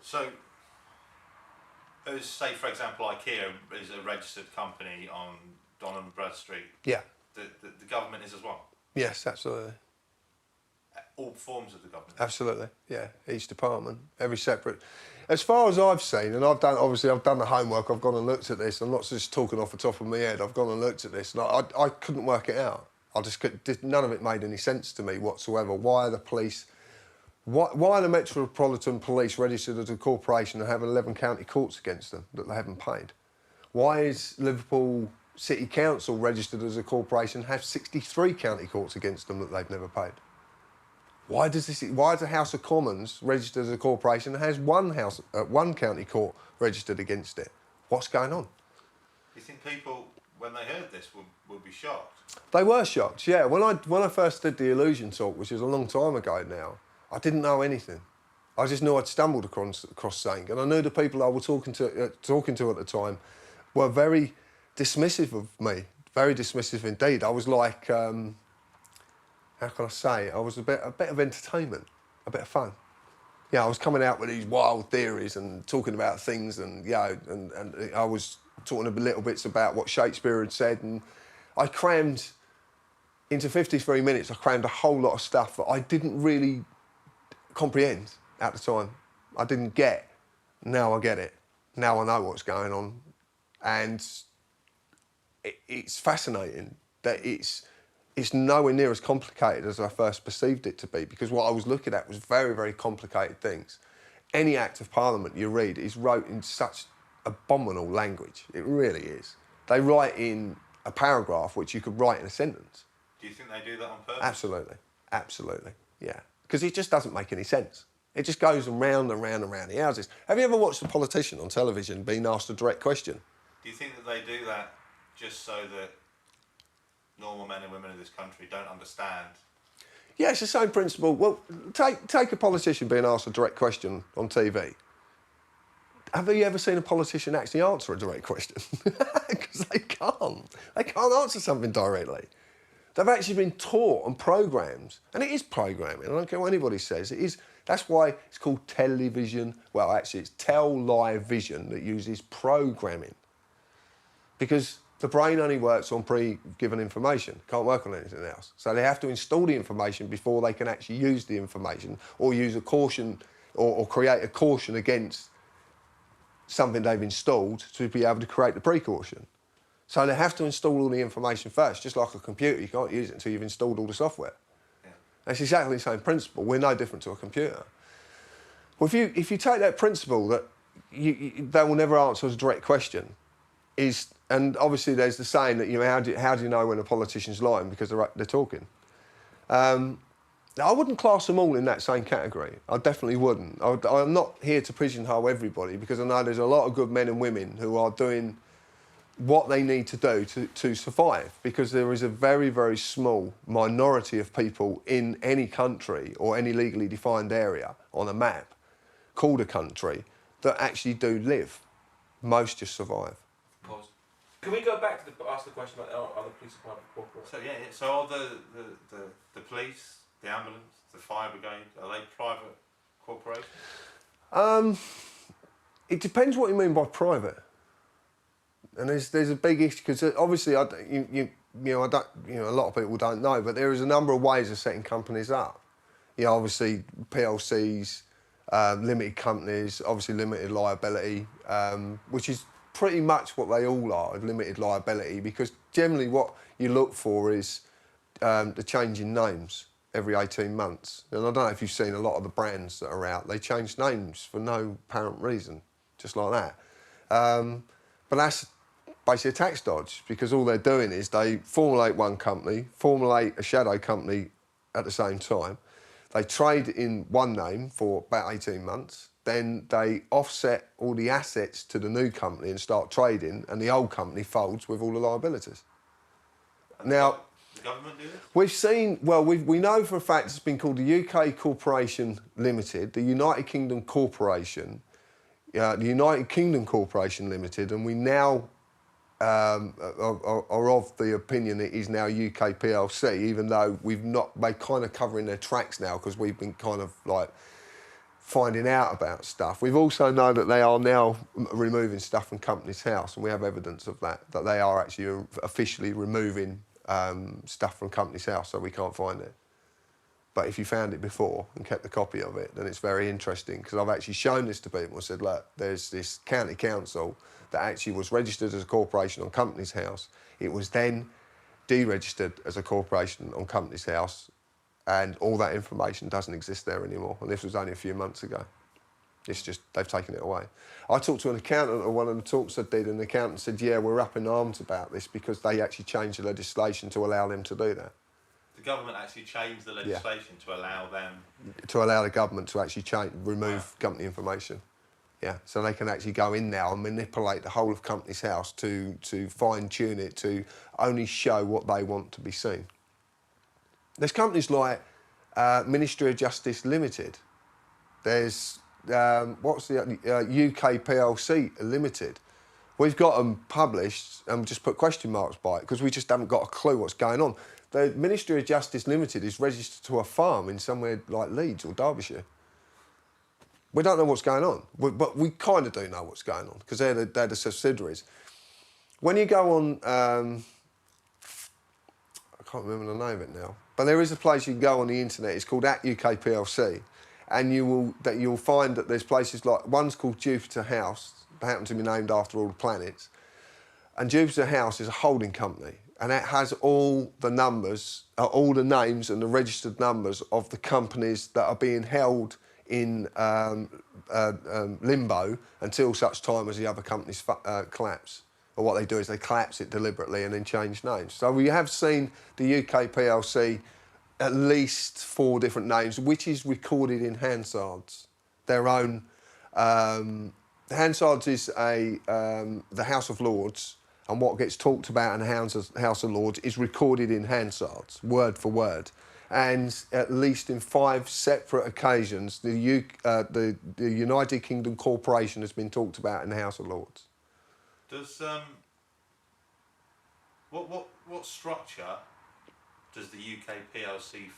So, say for example, IKEA is a registered company on Donham and Brad Street. Yeah. The government is as well. Yes, absolutely. All forms of the government. Absolutely, yeah. Each department, every separate. As far as I've seen, and I've done the homework. I've gone and looked at this. I'm not just talking off the top of my head. I've gone and looked at this, and I couldn't work it out. None of it made any sense to me whatsoever. Why are the police? Why are the Metropolitan Police registered as a corporation and have 11 county courts against them that they haven't paid? Why is Liverpool City Council registered as a corporation and have 63 county courts against them that they've never paid? Why is the House of Commons registered as a corporation and has one county court registered against it? What's going on? Do you think people, when they heard this, would be shocked? They were shocked, yeah. When I first did the Illusion talk, which is a long time ago now, I didn't know anything. I just knew I'd stumbled across something, and I knew the people I was talking to at the time were very dismissive of me, very dismissive indeed. I was like, how can I say? I was a bit of entertainment, a bit of fun. Yeah, I was coming out with these wild theories and talking about things, and and I was talking a little bits about what Shakespeare had said, and I crammed into 53 minutes. I crammed a whole lot of stuff that I didn't really comprehend at the time. I didn't get. Now I get it. Now I know what's going on, and it's fascinating that it's nowhere near as complicated as I first perceived it to be, because what I was looking at was very, very complicated things. Any Act of Parliament you read is wrote in such abominable language. It really is. They write in a paragraph which you could write in a sentence. Do you think they do that on purpose? Absolutely. Absolutely, yeah. Because it just doesn't make any sense. It just goes round and round and round the houses. Have you ever watched a politician on television being asked a direct question? Do you think that they do that just so that normal men and women of this country don't understand? Yeah, it's the same principle. Well, take a politician being asked a direct question on TV. Have you ever seen a politician actually answer a direct question? Because they can't. They can't answer something directly. They've actually been taught and programmed, and it is programming. I don't care what anybody says. It is. That's why it's called television. Well, actually, it's tell-live vision that uses programming, because the brain only works on pre-given information, can't work on anything else. So they have to install the information before they can actually use the information, or use a caution, or create a caution against something they've installed to be able to create the precaution. So they have to install all the information first, just like a computer. You can't use it until you've installed all the software. Yeah. It's exactly the same principle. We're no different to a computer. Well, if you take that principle that they will never answer a direct question, and obviously there's the saying that how do you know when a politician's lying? Because they're talking. I wouldn't class them all in that same category. I definitely wouldn't. I'm not here to pigeonhole everybody, because I know there's a lot of good men and women who are doing what they need to do to survive, because there is a very, very small minority of people in any country or any legally defined area on a map called a country that actually do live. Most just survive. Pause. Can we go back to ask the question about are the police a private corporation? So yeah, so are the police, the ambulance, the fire brigade, are they private corporations? It depends what you mean by private. And there's a big issue, because obviously a lot of people don't know, but there is a number of ways of setting companies up. Obviously PLCs, limited companies, obviously limited liability, which is pretty much what they all are, limited liability, because generally what you look for is the change in names every 18 months. And I don't know if you've seen a lot of the brands that are out, they change names for no apparent reason, just like that. But that's basically a tax dodge, because all they're doing is they formulate one company, formulate a shadow company at the same time. They trade in one name for about 18 months. Then they offset all the assets to the new company and start trading, and the old company folds with all the liabilities. Now, the government do this? We've seen, well, we know for a fact it's been called the UK Corporation Limited, the United Kingdom Corporation, the United Kingdom Corporation Limited, and we now are of the opinion it is now UK PLC, even though we've not, they're kind of covering their tracks now, because we've been kind of like finding out about stuff. We've also known that they are now removing stuff from Companies House, and we have evidence of that they are actually officially removing stuff from Companies House, so we can't find it. But if you found it before and kept a copy of it, then it's very interesting, because I've actually shown this to people and said, look, there's this county council that actually was registered as a corporation on Companies House. It was then deregistered as a corporation on Companies House, and all that information doesn't exist there anymore. And this was only a few months ago. It's just, they've taken it away. I talked to an accountant at one of the talks I did, and the accountant said, yeah, we're up in arms about this because they actually changed the legislation to allow them to do that. The government actually changed the legislation to allow them... To allow the government to actually remove company information. Yeah, so they can actually go in now and manipulate the whole of Companies House to fine-tune it to only show what they want to be seen. There's companies like Ministry of Justice Limited. There's, what's the UK PLC Limited. We've got them published and just put question marks by it because we just haven't got a clue what's going on. The Ministry of Justice Limited is registered to a farm in somewhere like Leeds or Derbyshire. We don't know what's going on, but we kind of do know what's going on because they're the subsidiaries. When you go on, I can't remember the name of it now, but there is a place you can go on the internet. It's called @UK PLC, and you'll find that there's places like one's called Jupiter House. They happen to be named after all the planets, and Jupiter House is a holding company, and it has all the numbers, all the names and the registered numbers of the companies that are being held in limbo until such time as the other companies collapse. Or what they do is they collapse it deliberately and then change names. So we have seen the UK PLC at least 4 different names, which is recorded in Hansard's. Their own... Hansard's is the House of Lords, and what gets talked about in the House of Lords is recorded in Hansard's, word for word. And at least in 5 separate occasions, the United Kingdom Corporation has been talked about in the House of Lords. Does what structure does the UK PLC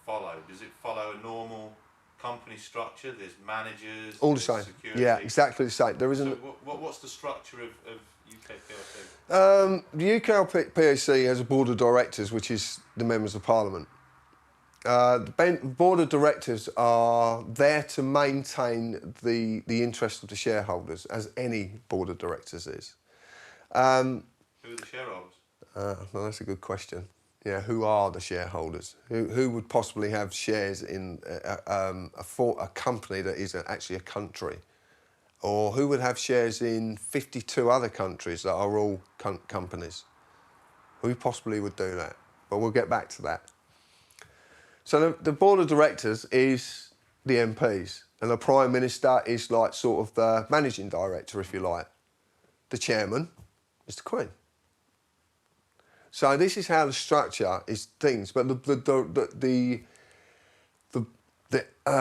follow? Does it follow a normal company structure? There's managers. All the same. Security. Yeah, exactly the same. There isn't. So what's the structure of UK PLC? The UK PLC has a board of directors, which is the members of Parliament. The board of directors are there to maintain the interest of the shareholders, as any board of directors is. Who are the shareholders? Well, that's a good question. Yeah, who are the shareholders? Who would possibly have shares in a company that is actually a country? Or who would have shares in 52 other countries that are all companies? Who possibly would do that? But we'll get back to that. So the board of directors is the MPs, and the Prime Minister is like sort of the managing director, if you like. The chairman is the Queen. So this is how the structure is things, but the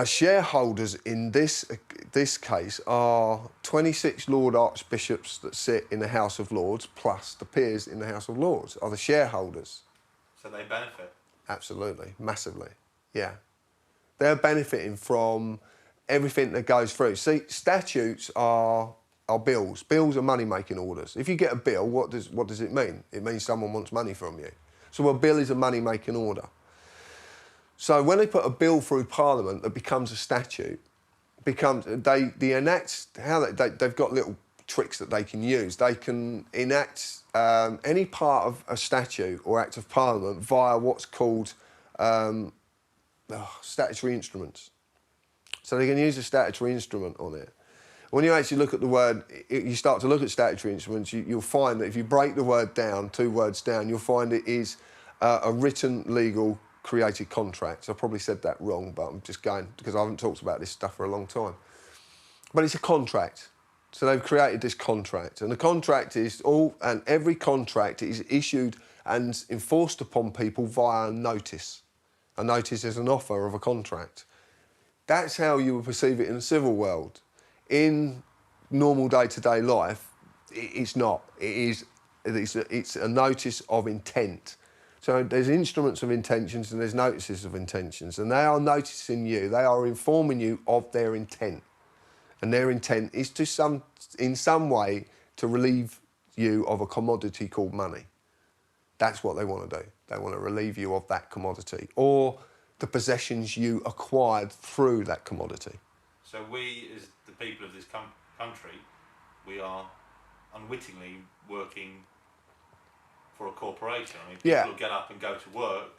shareholders in this case are 26 Lord Archbishops that sit in the House of Lords, plus the peers in the House of Lords are the shareholders. So they benefit? Absolutely, massively, yeah. They're benefiting from everything that goes through. See, statutes are bills. Bills are money-making orders. If you get a bill, what does it mean? It means someone wants money from you. So a bill is a money-making order. So when they put a bill through Parliament that becomes a statute, they've got little tricks that they can use. They can enact any part of a statute or act of Parliament via what's called statutory instruments. So they can use a statutory instrument on it. When you actually look at the word, you start to look at statutory instruments, you'll find that if you break the word down, 2 words down, you'll find it is a written, legal, created contract. So I probably said that wrong, but I'm just going, because I haven't talked about this stuff for a long time. But it's a contract. So they've created this contract, and the contract is and every contract is issued and enforced upon people via a notice. A notice is an offer of a contract. That's how you would perceive it in the civil world. In normal day-to-day life, it's not. It's a notice of intent So there's instruments of intentions and there's notices of intentions, and they are noticing you. They are informing you of their intent, and their intent is in some way to relieve you of a commodity called money. That's what they want to do. They want to relieve you of that commodity or the possessions you acquired through that commodity. So we, as the people of this country, we are unwittingly working for a corporation. I mean, people will get up and go to work,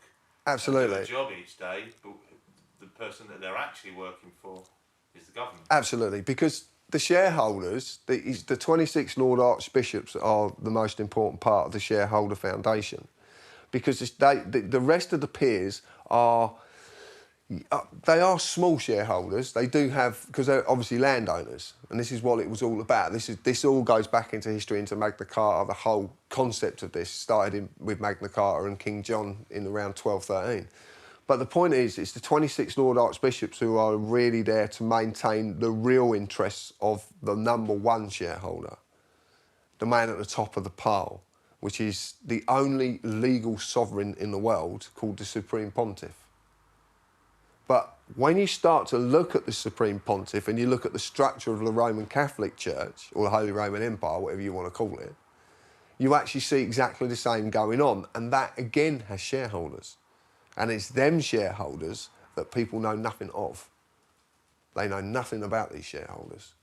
absolutely, and do a job each day, but the person that they're actually working for is the government. Absolutely, because the shareholders, the 26 Lord Archbishops are the most important part of the shareholder foundation, because the rest of the peers are. They are small shareholders. They do have, because they're obviously landowners, and this is what it was all about. This all goes back into history, into Magna Carta. The whole concept of this started with Magna Carta and King John in around 1213. But the point is, it's the 26 Lord Archbishops who are really there to maintain the real interests of the number one shareholder, the man at the top of the pile, which is the only legal sovereign in the world, called the Supreme Pontiff. But when you start to look at the Supreme Pontiff and you look at the structure of the Roman Catholic Church, or the Holy Roman Empire, whatever you want to call it, you actually see exactly the same going on. And that, again, has shareholders. And it's them shareholders that people know nothing of. They know nothing about these shareholders.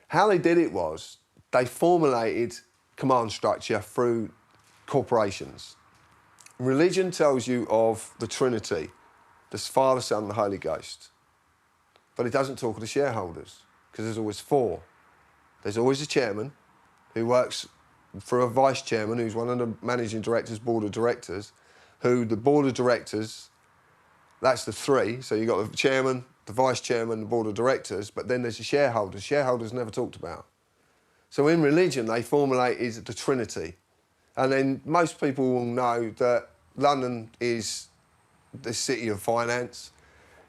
How they did it was they formulated command structure through corporations. Religion tells you of the Trinity, the Father, Son, and the Holy Ghost. But it doesn't talk of the shareholders, because there's always four. There's always a chairman who works for a vice chairman who's one of the managing directors, board of directors, who the board of directors, that's the three. So you've got the chairman, the vice chairman, the board of directors, but then there's the shareholders. Shareholders never talked about. So in religion, they formulated the Trinity. And then most people will know that London is the city of finance,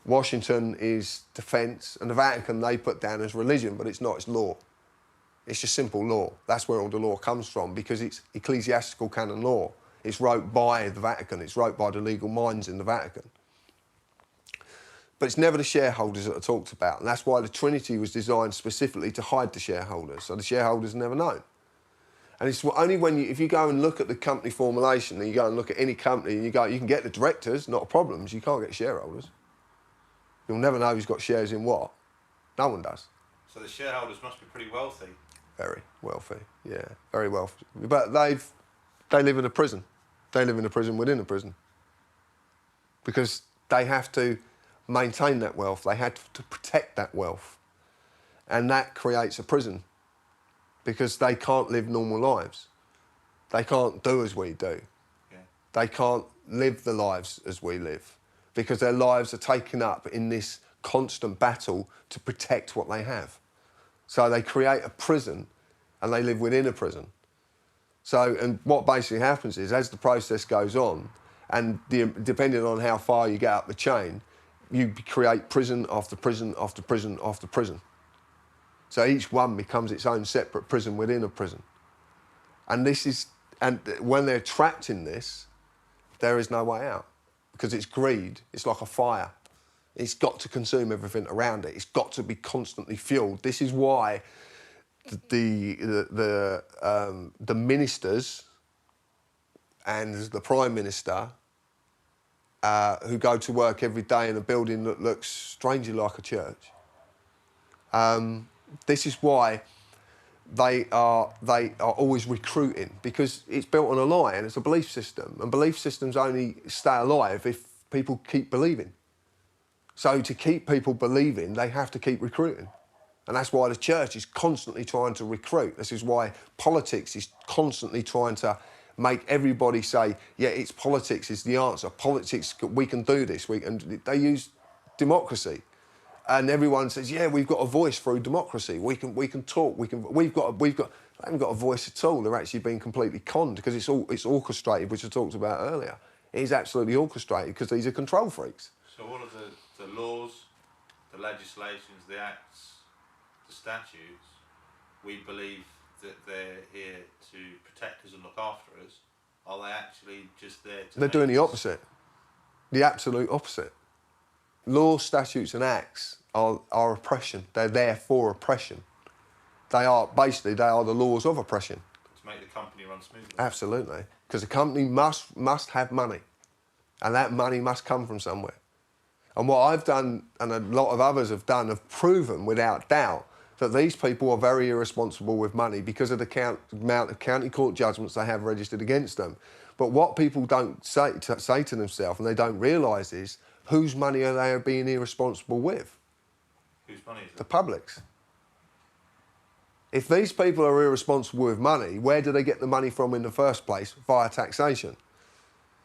Washington is defence, and the Vatican they put down as religion, but it's not, it's law. It's just simple law. That's where all the law comes from, because it's ecclesiastical canon law. It's wrote by the Vatican, it's wrote by the legal minds in the Vatican. But it's never the shareholders that are talked about, and that's why the Trinity was designed specifically to hide the shareholders, so the shareholders are never known. And it's only when if you go and look at the company formulation, and you go and look at any company, and you can get the directors, not problems, you can't get shareholders. You'll never know who's got shares in what. No one does. So the shareholders must be pretty wealthy. Very wealthy, yeah, very wealthy. But they live in a prison. They live in a prison within a prison. Because they have to maintain that wealth. They have to protect that wealth. And that creates a prison, because they can't live normal lives. They can't do as we do. Yeah. They can't live the lives as we live, because their lives are taken up in this constant battle to protect what they have. So they create a prison, and they live within a prison. So, and what basically happens is, as the process goes on, and depending on how far you get up the chain, you create prison after prison after prison after prison. So each one becomes its own separate prison within a prison. And when they're trapped in this, there is no way out, because it's greed. It's like a fire. It's got to consume everything around it. It's got to be constantly fueled. This is why the ministers and the Prime Minister who go to work every day in a building that looks strangely like a church. This is why they are always recruiting, because it's built on a lie and it's a belief system, and belief systems only stay alive if people keep believing. So to keep people believing, they have to keep recruiting. And that's why the church is constantly trying to recruit. This is why politics is constantly trying to make everybody say, yeah, it's politics is the answer. Politics, we can do this. And they use democracy. And everyone says, yeah, we've got a voice through democracy. We can talk. They haven't got a voice at all. They're actually being completely conned, because it's orchestrated, which I talked about earlier. It is absolutely orchestrated, because these are control freaks. So all of the laws, the legislations, the acts, the statutes, we believe that they're here to protect us and look after us, are they actually just there to... They're doing the opposite. The absolute opposite. Laws, statutes and acts are oppression. They're there for oppression. They are the laws of oppression. To make the company run smoothly. Absolutely. Because the company must have money. And that money must come from somewhere. And what I've done, and a lot of others have done, have proven without doubt that these people are very irresponsible with money because of the amount of county court judgments they have registered against them. But what people don't say to themselves, and they don't realise, is whose money are they being irresponsible with? Whose money is it? The public's. If these people are irresponsible with money, where do they get the money from in the first place? Via taxation.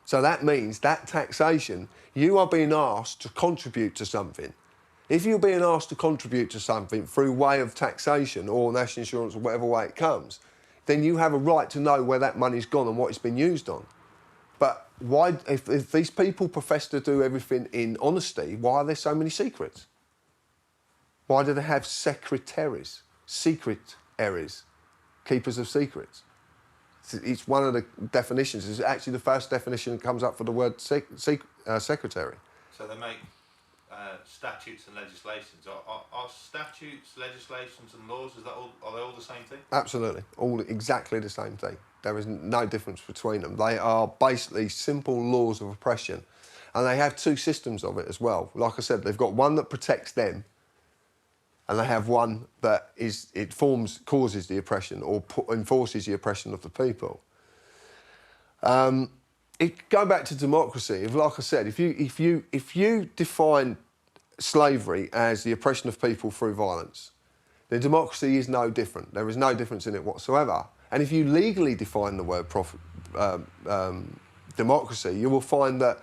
So that means that taxation, you are being asked to contribute to something. If you're being asked to contribute to something through way of taxation or national insurance or whatever way it comes, then you have a right to know where that money's gone and what it's been used on. But why, if these people profess to do everything in honesty, why are there so many secrets? Why do they have secretaries, keepers of secrets? It's one of the definitions. It's actually the first definition that comes up for the word secretary. So they make statutes and legislations. Are statutes, legislations and laws, are they all the same thing? Absolutely. All exactly the same thing. There is no difference between them. They are basically simple laws of oppression. And they have two systems of it as well. Like I said, they've got one that protects them, and they have one that causes the oppression or enforces the oppression of the people. Go back to democracy. Like I said, if you define slavery as the oppression of people through violence, then democracy is no different. There is no difference in it whatsoever. And if you legally define the word democracy, you will find that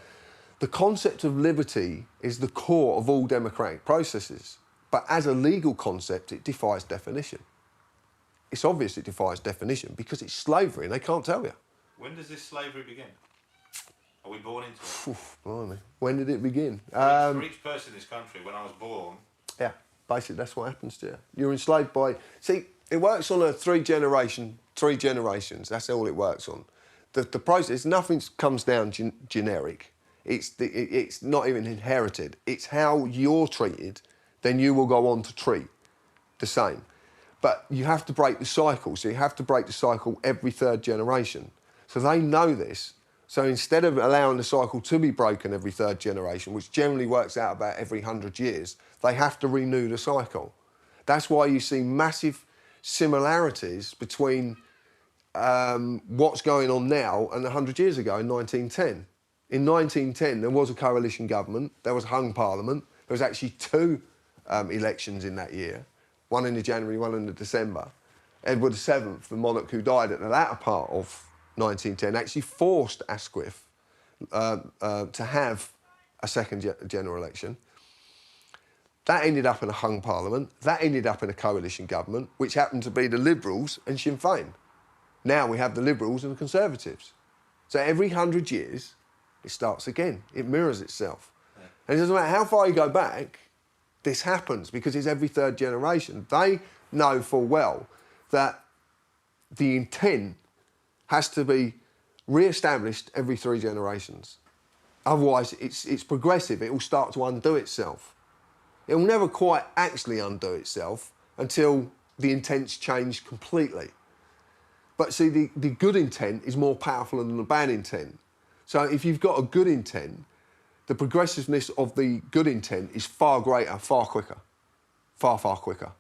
the concept of liberty is the core of all democratic processes. But as a legal concept, it defies definition. It's obvious it defies definition because it's slavery and they can't tell you. When does this slavery begin? Are we born into it? Oof, blimey. When did it begin? For each person in this country, when I was born... Yeah, basically that's what happens to you. You're enslaved by... See, it works on a three generations. That's all it works on. The process, nothing comes down generic. It's not even inherited. It's how you're treated, then you will go on to treat the same. But you have to break the cycle. So you have to break the cycle every third generation. So they know this. So instead of allowing the cycle to be broken every third generation, which generally works out about every 100 years, they have to renew the cycle. That's why you see massive similarities between what's going on now and 100 years ago in 1910. In 1910, there was a coalition government, there was a hung parliament, there was actually two elections in that year, one in the January, one in the December. Edward VII, the monarch who died at the latter part of 1910, actually forced Asquith to have a second general election. That ended up in a hung parliament. That ended up in a coalition government, which happened to be the Liberals and Sinn Féin. Now we have the Liberals and the Conservatives. So every 100 years, it starts again. It mirrors itself. Yeah. And it doesn't matter how far you go back, this happens because it's every third generation. They know full well that the intent has to be re-established every 3 generations. Otherwise, it's progressive. It will start to undo itself. It will never quite actually undo itself until the intent's changed completely. But see, the good intent is more powerful than the bad intent. So if you've got a good intent, the progressiveness of the good intent is far greater, far quicker, far, far quicker.